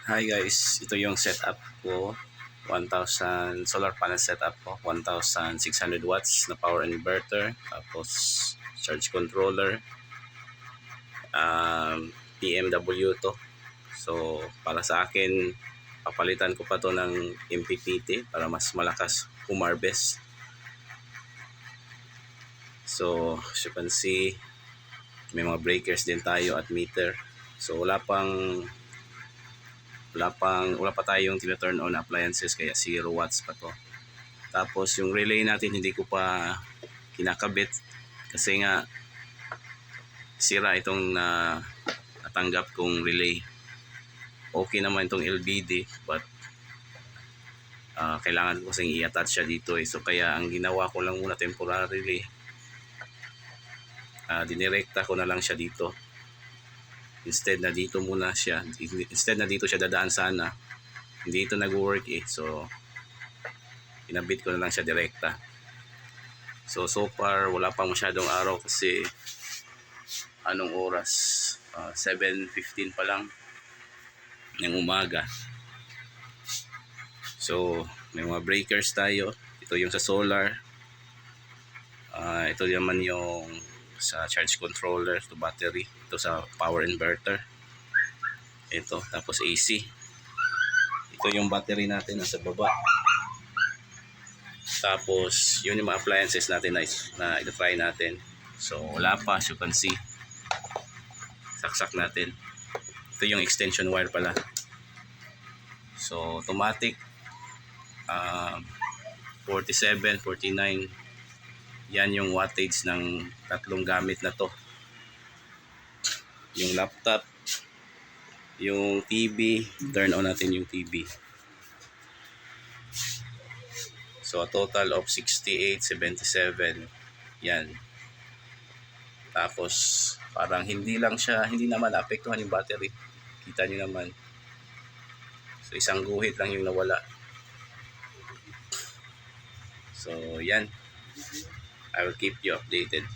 Hi guys, ito yung setup ko. 1,000 solar panel setup ko, 1,600 watts na power inverter, tapos charge controller, PMW to. So para sa akin, papalitan ko pa to ng MPPT para mas malakas humarbest. So as you can see, may mga breakers din tayo at meter. So wala pa tayong tina-turn on appliances kaya 0 watts pa to. Tapos yung relay natin hindi ko pa kinakabit kasi nga sira itong natanggap kong relay. Okay naman itong LBD but kailangan ko kasing i-attach siya dito so kaya ang ginawa ko lang muna temporarily, dinirekta ko na lang siya dito. Instead na dito siya dadaan sana, hindi ito nag-work so inabit ko na lang siya direkta. So far wala pang masyadong araw kasi anong oras, 7:15 pa lang ng umaga. So may mga breakers tayo, ito yung sa solar, ito naman yung sa charge controller, to battery, ito sa power inverter, ito tapos AC, ito yung battery natin nasa baba. Tapos yun yung mga appliances natin na i-try natin. So wala pa, as you can see, saksak natin. Ito yung extension wire pala. So automatic, 47, 49, yan yung wattage ng tatlong gamit na to, yung laptop, yung TV. Turn on natin yung TV. So a total of 6877 yan. Tapos parang hindi naman naapektuhan yung battery, kita nyo naman. So isang guhit lang yung nawala. So yan, I will keep you updated.